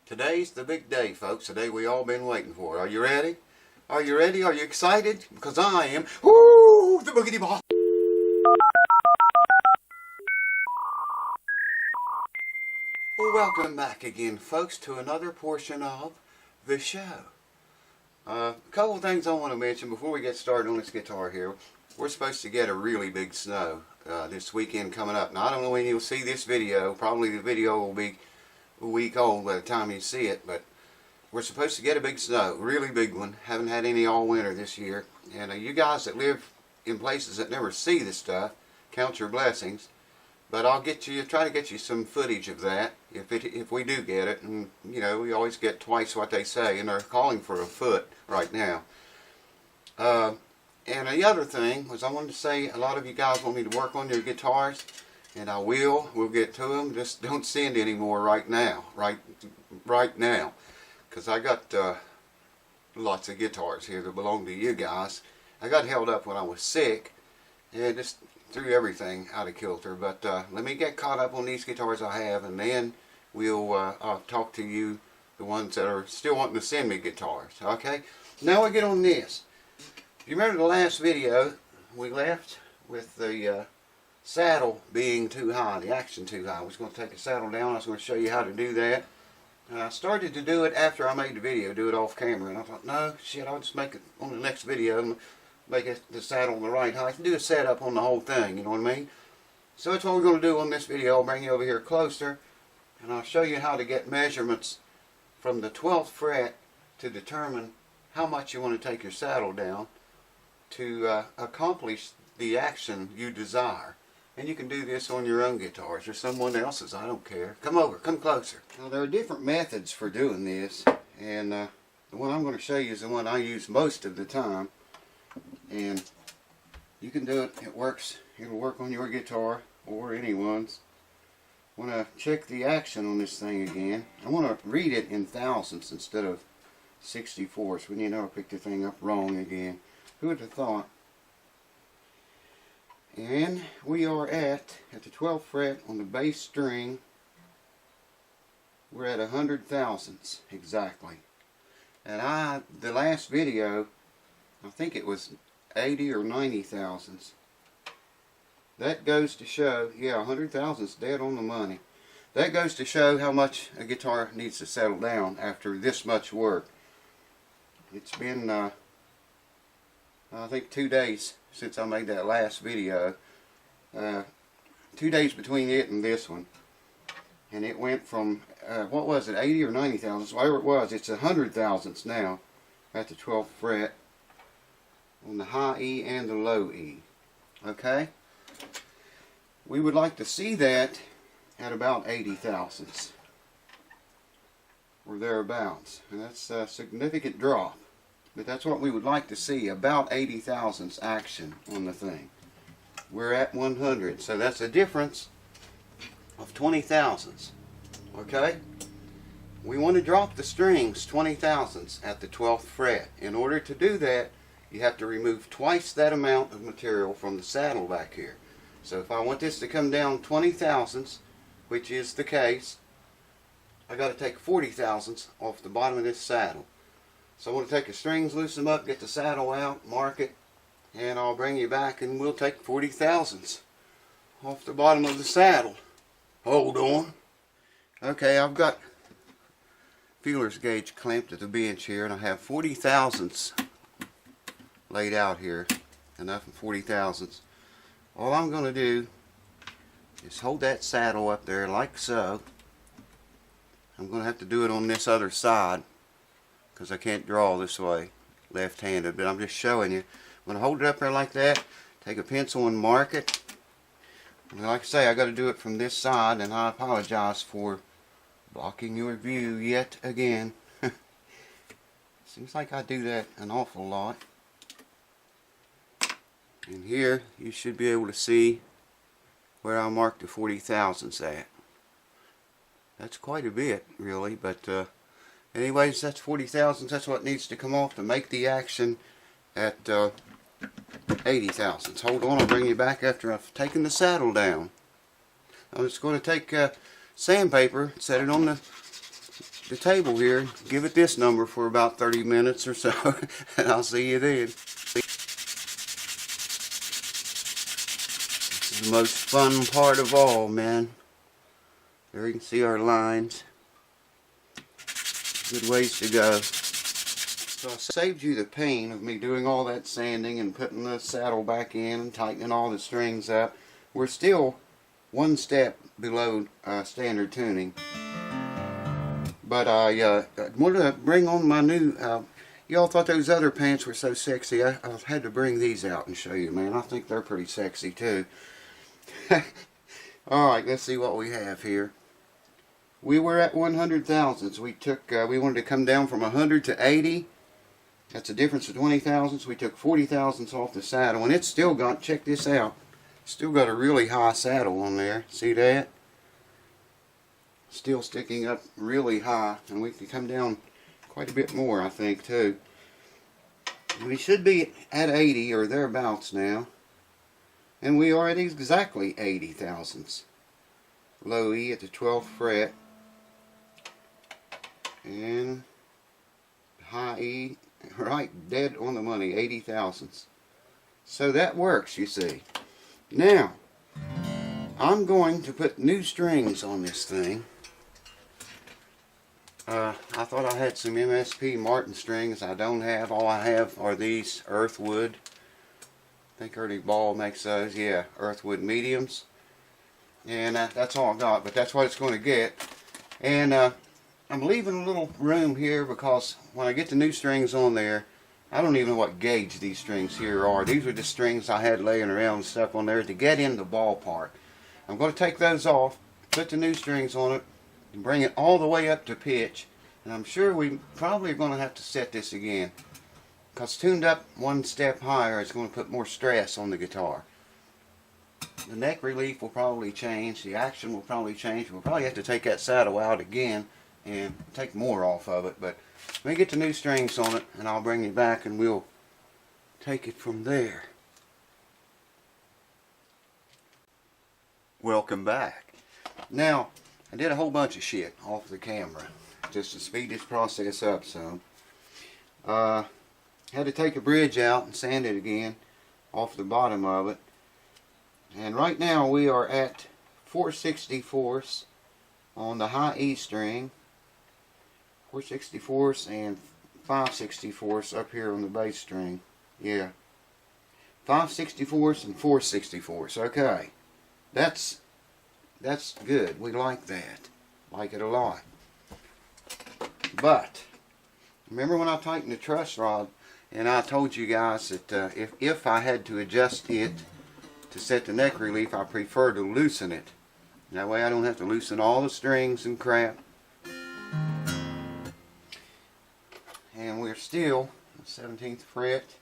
Today's the big day, folks. The day we all been waiting for. Are you ready? Are you ready? Are you excited? Because I am. Woo! The boogity ball. Well, welcome back again, folks, to another portion of the show. A couple of things I want to mention before we get started on this guitar here. We're supposed to get a really big snow this weekend coming up. Now, I don't know when you'll see this video. Probably the video will be a week old by the time you see it, but we're supposed to get a big snow, really big one. Haven't had any all winter this year. And you guys that live in places that never see this stuff, count your blessings. But I'll try to get you some footage of that if we do get it. And you know, we always get twice what they say, and they're calling for a foot right now. And the other thing was I wanted to say, a lot of you guys want me to work on your guitars, and I will. We'll get to them. Just don't send any more right now. Right now. Because I got lots of guitars here that belong to you guys. I got held up when I was sick, and just threw everything out of kilter. But let me get caught up on these guitars I have, and then we'll I'll talk to you, the ones that are still wanting to send me guitars. Okay? Now we get on this. You remember the last video we left with the saddle being too high, the action too high. I was going to take the saddle down. I was going to show you how to do that. I started to do it after I made the video, do it off camera, and I thought, no, shit, I'll just make it on the next video and make it the saddle the right height and do a setup on the whole thing, you know what I mean? So that's what we're going to do on this video. I'll bring you over here closer, and I'll show you how to get measurements from the 12th fret to determine how much you want to take your saddle down to accomplish the action you desire. And you can do this on your own guitars or someone else's, I don't care. Come over, come closer. Now there are different methods for doing this, and the one I'm going to show you is the one I use most of the time. And you can do it, it works, it'll work on your guitar or anyone's. I want to check the action on this thing again. I want to read it in thousandths instead of 64ths. When you know I picked the thing up wrong again. Who would have thought? And we are at the 12th fret on the bass string. We're at 100 thousandths exactly. And the last video, I think it was 80 or 90 thousandths. That goes to show, yeah, 100 thousandths, dead on the money. That goes to show how much a guitar needs to settle down after this much work. It's been I think 2 days since I made that last video. 2 days between it and this one. And it went from, what was it, 80 or 90 thousandths, whatever it was, it's 100 thousandths now at the 12th fret on the high E and the low E. Okay? We would like to see that at about 80 thousandths or thereabouts. And that's a significant drop. But that's what we would like to see, about 80 thousandths action on the thing. We're at 100, so that's a difference of 20 thousandths. Okay? We want to drop the strings 20 thousandths at the 12th fret. In order to do that, you have to remove twice that amount of material from the saddle back here. So if I want this to come down 20 thousandths, which is the case, I got to take 40 thousandths off the bottom of this saddle. So I want to take the strings, loosen them up, get the saddle out, mark it, and I'll bring you back and we'll take 40 thousandths off the bottom of the saddle. Hold on. Okay, I've got feeler's gauge clamped at the bench here, and I have 40 thousandths laid out here. Enough of 40 thousandths. All I'm going to do is hold that saddle up there like so. I'm going to have to do it on this other side, because I can't draw this way, left-handed, but I'm just showing you. I'm going to hold it up there like that, take a pencil and mark it. And like I say, I got to do it from this side, and I apologize for blocking your view yet again. Seems like I do that an awful lot. And here, you should be able to see where I marked the 40 thousandths at. That's quite a bit, really, but anyways, that's 40 thousandths. That's what needs to come off to make the action at 80 thousandths. Hold on, I'll bring you back after I've taken the saddle down. I'm just going to take sandpaper, set it on the the table here, give it this number for about 30 minutes or so, and I'll see you then. This is the most fun part of all, man. There you can see our lines. Good ways to go. So I saved you the pain of me doing all that sanding and putting the saddle back in and tightening all the strings up. We're still one step below standard tuning. But I wanted to bring on my new, y'all thought those other pants were so sexy. I had to bring these out and show you, man. I think they're pretty sexy too. Alright, let's see what we have here. We were at 100 thousandths. We wanted to come down from 100 to 80. That's a difference of 20 thousandths. We took 40 thousandths off the saddle, and it's still got, check this out, still got a really high saddle on there. See that? Still sticking up really high, and we can come down quite a bit more, I think, too. We should be at 80 or thereabouts now, and we are at exactly 80 thousandths. Low E at the 12th fret, and high E, right dead on the money, 80 thousandths. So that works, you see. Now, I'm going to put new strings on this thing. I thought I had some MSP Martin strings. I don't have. All I have are these Earthwood. I think Ernie Ball makes those. Yeah, Earthwood mediums. And that's all I got, but that's what it's going to get. And I'm leaving a little room here because when I get the new strings on there, I don't even know what gauge these strings here are. These are just strings I had laying around and stuff on there to get in the ballpark. I'm going to take those off, put the new strings on it, and bring it all the way up to pitch. And I'm sure we probably are going to have to set this again, because tuned up one step higher is going to put more stress on the guitar. The neck relief will probably change, the action will probably change. We'll probably have to take that saddle out again and take more off of it. But let me get the new strings on it and I'll bring you back and we'll take it from there. Welcome back. Now, I did a whole bunch of shit off the camera just to speed this process up some. Had to take a bridge out and sand it again off the bottom of it. And right now we are at 4/64 on the high E string, 4/64 and 5/64 up here on the bass string. Yeah, 5/64 and 4/64. Okay, that's good. We like that. Like it a lot. But remember when I tightened the truss rod and I told you guys that if I had to adjust it to set the neck relief, I prefer to loosen it. That way I don't have to loosen all the strings and crap. And we're still on the 17th fret.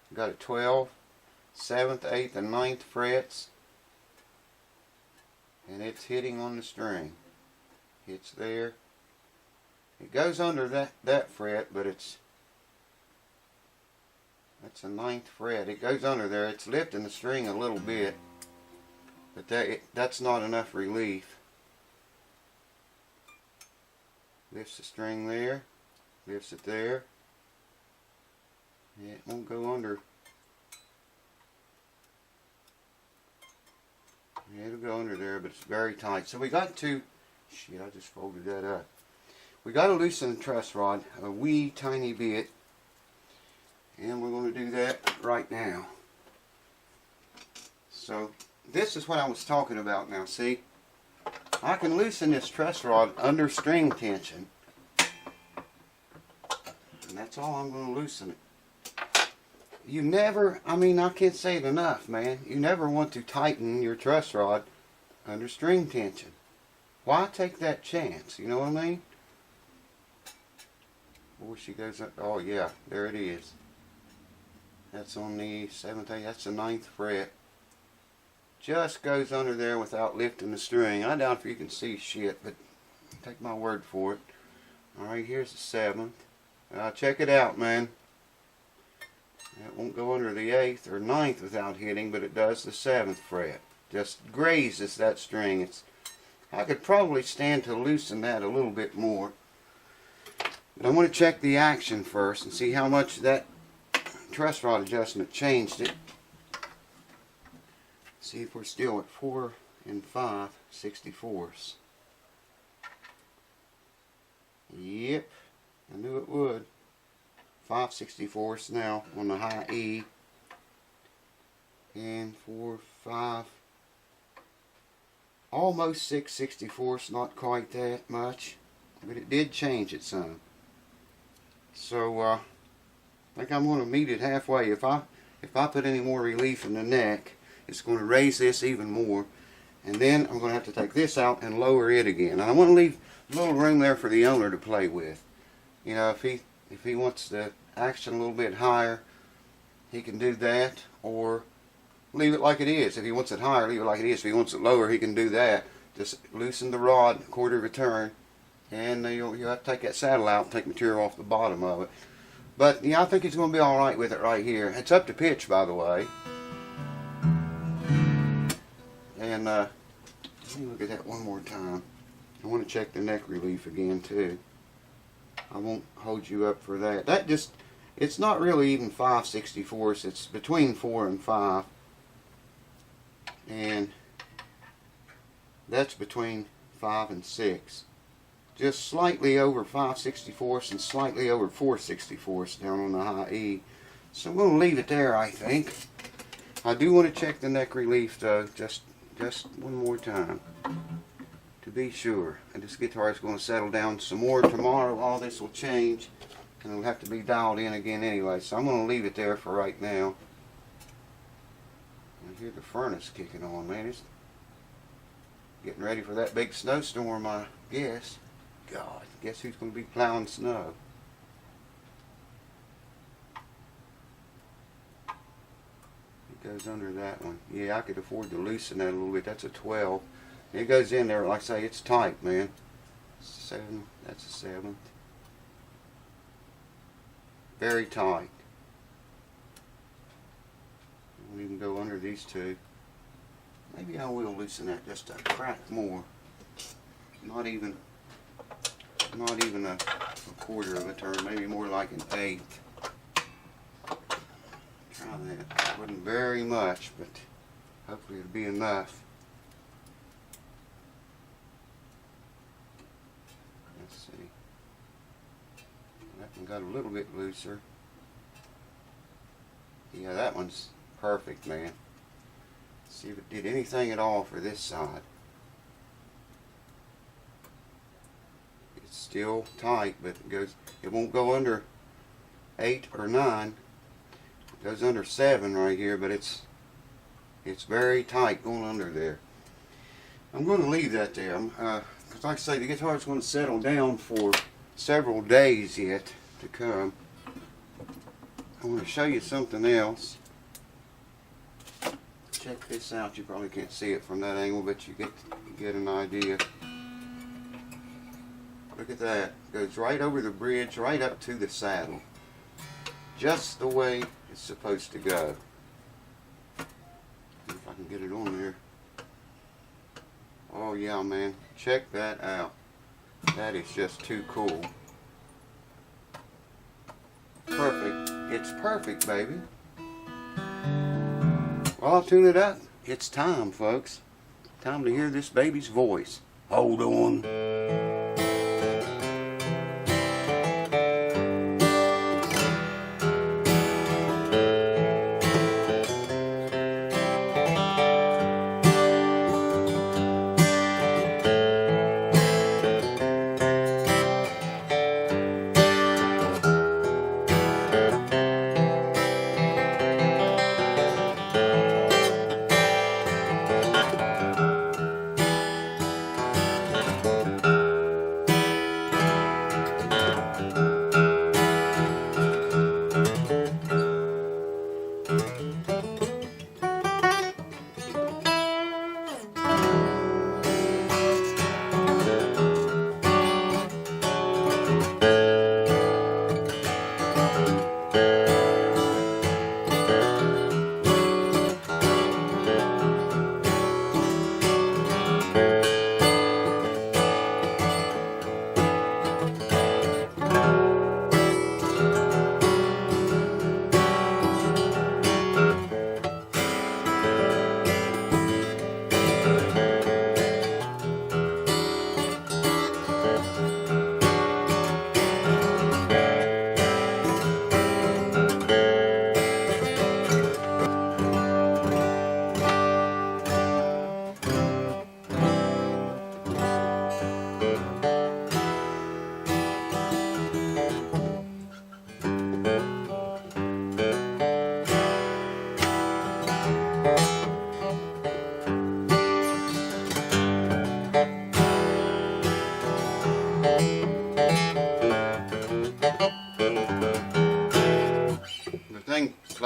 We've got a 12, 7th, 8th, and 9th frets. And it's hitting on the string. It's there. It goes under that fret, but that's a 9th fret. It goes under there. It's lifting the string a little bit, but that's not enough relief. Lifts the string there, lifts it there. Yeah, it won't go under. Yeah, it'll go under there, but it's very tight. So we got to, shit, I just folded that up. We got to loosen the truss rod a wee tiny bit. And we're going to do that right now. So this is what I was talking about now. See, I can loosen this truss rod under string tension, and that's all I'm going to loosen it. You never, I mean, I can't say it enough, man. You never want to tighten your truss rod under string tension. Why take that chance? You know what I mean? Before she goes up, oh yeah, there it is. That's on the 7th, 8th, that's the 9th fret. Just goes under there without lifting the string. I doubt if you can see shit, but take my word for it. Alright, here's the 7th. Check it out, man. It won't go under the 8th or 9th without hitting, but it does the 7th fret. Just grazes that string. I could probably stand to loosen that a little bit more. But I want to check the action first and see how much that truss rod adjustment changed it. See if we're still at 4 and 5/64ths. Yep, I knew it would. 5/64ths now on the high E. And 4, 5, almost 6/64ths, not quite that much, but it did change it some. So I think I'm going to meet it halfway. If I put any more relief in the neck, it's going to raise this even more, and then I'm going to have to take this out and lower it again. And I want to leave a little room there for the owner to play with. You know, if he wants the action a little bit higher, he can do that, or leave it like it is. If he wants it higher, leave it like it is. If he wants it lower, he can do that. Just loosen the rod, 1/4 of a turn, and you'll have to take that saddle out and take material off the bottom of it. But yeah, I think he's going to be all right with it right here. It's up to pitch, by the way. And let me look at that one more time. I want to check the neck relief again too. I won't hold you up for that. That just, it's not really even 5/64ths. It's between 4 and 5. And that's between 5 and 6. Just slightly over 5/64ths and slightly over 4/64ths down on the high E. So I'm going to leave it there, I think. I do want to check the neck relief though, just one more time, to be sure. And this guitar is going to settle down some more tomorrow. All this will change, and it'll have to be dialed in again anyway. So I'm going to leave it there for right now. I hear the furnace kicking on, man. It's getting ready for that big snowstorm, I guess. God, guess who's going to be plowing snow? It goes under that one. Yeah, I could afford to loosen that a little bit. That's a 12. It goes in there, like I say, it's tight, man. 7, that's a 7. Very tight. We'll even go under these two. Maybe I will loosen that just a crack more. Not even a 1/4 of a turn. Maybe more like an 1/8. Try that. It wasn't very much, but hopefully it'll be enough. Let's see. That one got a little bit looser. Yeah, that one's perfect, man. See if it did anything at all for this side. It's still tight, but it won't go under 8 or 9. It goes under 7 right here, but it's very tight going under there. I'm going to leave that there, because like I say, the guitar is going to settle down for several days yet to come. I want to show you something else. Check this out. You probably can't see it from that angle, but you get an idea. Look at that. It goes right over the bridge, right up to the saddle. Just the way it's supposed to go. See if I can get it on there. Oh yeah, man. Check that out. That is just too cool. Perfect. It's perfect, baby. Well, I'll tune it up. It's time, folks. Time to hear this baby's voice. Hold on.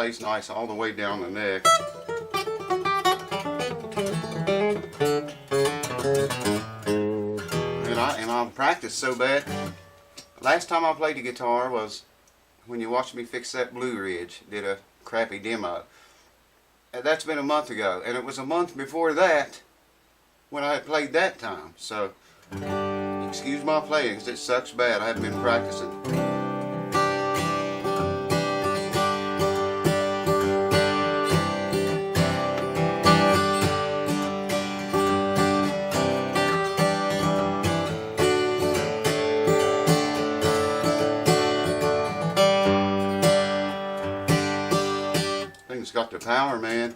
plays nice all the way down the neck. And I practiced so bad. Last time I played the guitar was when you watched me fix that Blue Ridge. Did a crappy demo. And that's been a month ago. And it was a month before that when I had played that time. So, excuse my playing, 'cause it sucks bad. I haven't been practicing. Thing's got the power, man.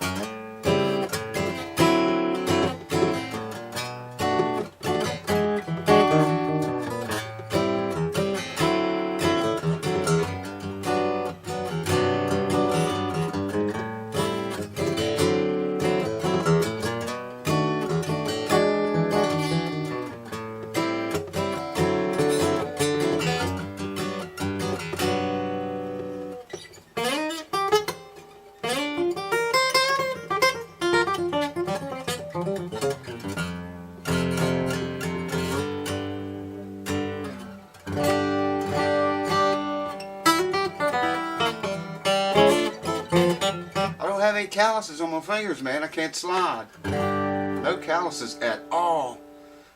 I don't have any calluses on my fingers, man. I can't slide. No calluses at all.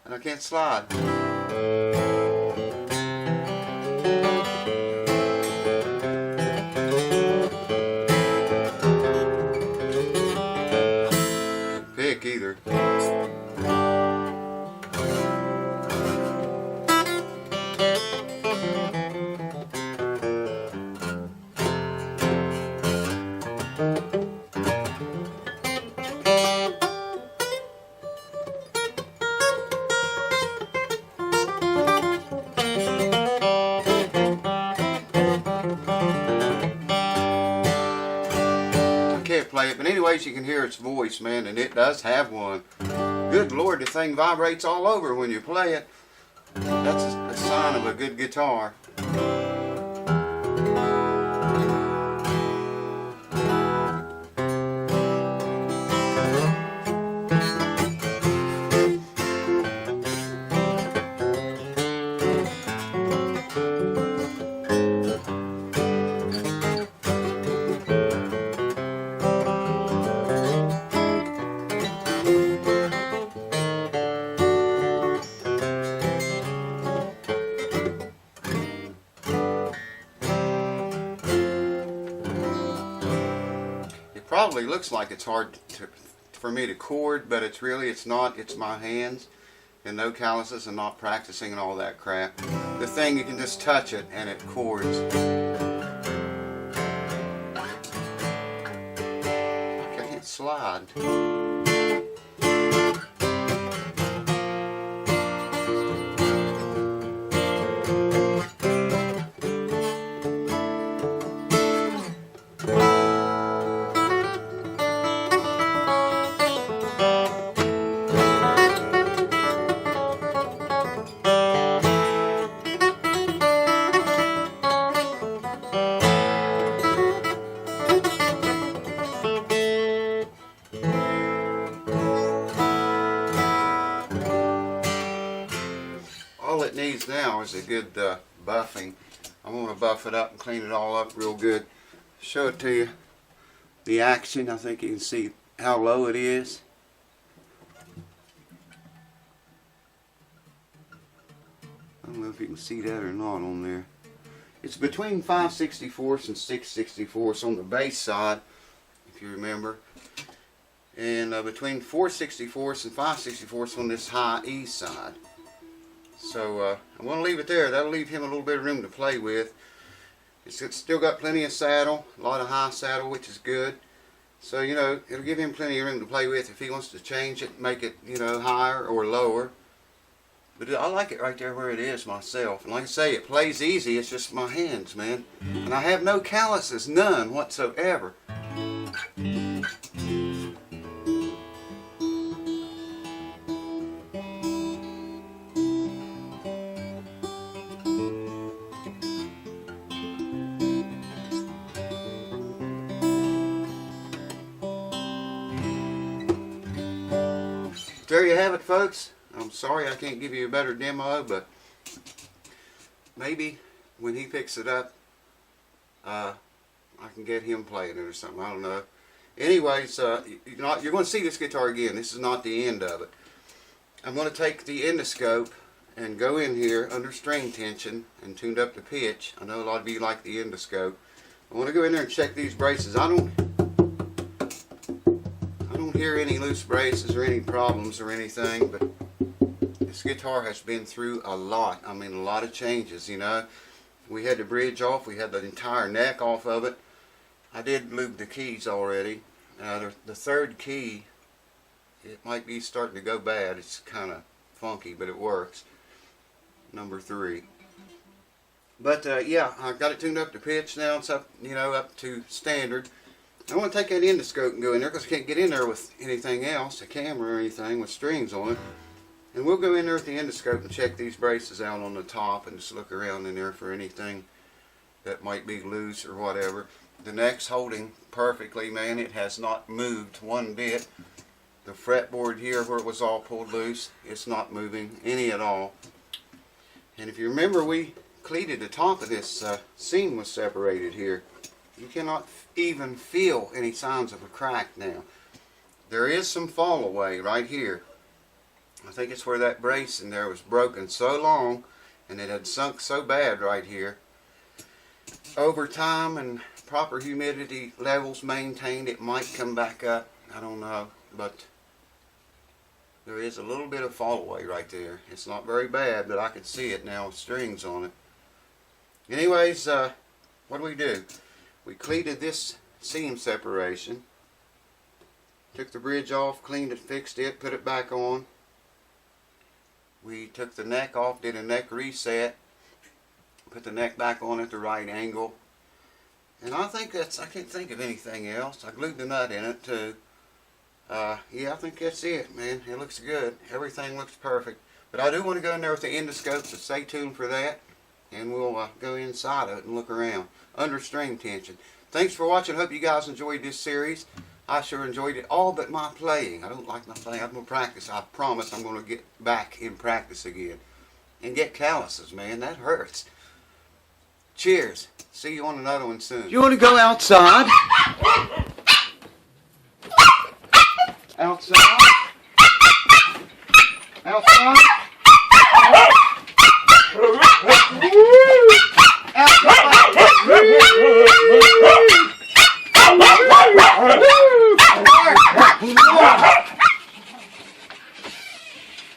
And I can't slide. Pick either. Play it, but anyways, you can hear its voice, man, and it does have one. Good Lord, the thing vibrates all over when you play it. That's a sign of a good guitar. Probably looks like it's hard for me to chord, but it's not. It's my hands and no calluses and not practicing and all that crap. The thing, you can just touch it and it chords. I can't slide. All it needs now is a good buffing. I'm going to buff it up and clean it all up real good. Show it to you. The action, I think you can see how low it is. I don't know if you can see that or not on there. It's between 5/64 and 6/64 on the bass side, if you remember. And between 4/64 and 5/64 on this high E side. So I'm going to leave it there. That'll leave him a little bit of room to play with. It's still got plenty of saddle, a lot of high saddle, which is good. So, you know, it'll give him plenty of room to play with if he wants to change it, make it, you know, higher or lower. But I like it right there where it is myself. And like I say, it plays easy. It's just my hands, man. And I have no calluses, none whatsoever. there you have it, folks. I'm sorry I can't give you a better demo, but maybe when he picks it up, I can get him playing it or something. I don't know. Anyways, you're going to see this guitar again. This is not the end of it. I'm going to take the endoscope and go in here under string tension and tuned up the pitch. I know a lot of you like the endoscope. I want to go in there and check these braces. I don't hear any loose braces or any problems or anything, but this guitar has been through a lot. I mean, a lot of changes, you know. We had the bridge off. We had the entire neck off of it. I did lube the keys already. The third key, it might be starting to go bad. It's kind of funky, but it works. Number 3. But yeah, I got it tuned up to pitch now. It's up, you know, up to standard. I want to take that endoscope and go in there because I can't get in there with anything else, a camera or anything with strings on it. And we'll go in there with the endoscope and check these braces out on the top and just look around in there for anything that might be loose or whatever. The neck's holding perfectly, man. It has not moved one bit. The fretboard here where it was all pulled loose, it's not moving any at all. And if you remember, we cleated the top of this seam was separated here. You cannot even feel any signs of a crack now. There is some fall away right here. I think it's where that brace in there was broken so long and it had sunk so bad right here. Over time and proper humidity levels maintained, it might come back up. I don't know, but there is a little bit of fall away right there. It's not very bad, but I can see it now with strings on it. Anyways, what do? We cleated this seam separation. Took the bridge off, cleaned it, fixed it, put it back on. We took the neck off, did a neck reset, put the neck back on at the right angle. And I think I can't think of anything else. I glued the nut in it too. Yeah, I think that's it, man. It looks good. Everything looks perfect. But I do want to go in there with the endoscope, so stay tuned for that. And we'll go inside of it and look around under string tension. Thanks for watching. Hope you guys enjoyed this series. I sure enjoyed it, all but my playing. I don't like my playing. I'm going to practice. I promise I'm going to get back in practice again. And get calluses, man. That hurts. Cheers. See you on another one soon. You want to go outside?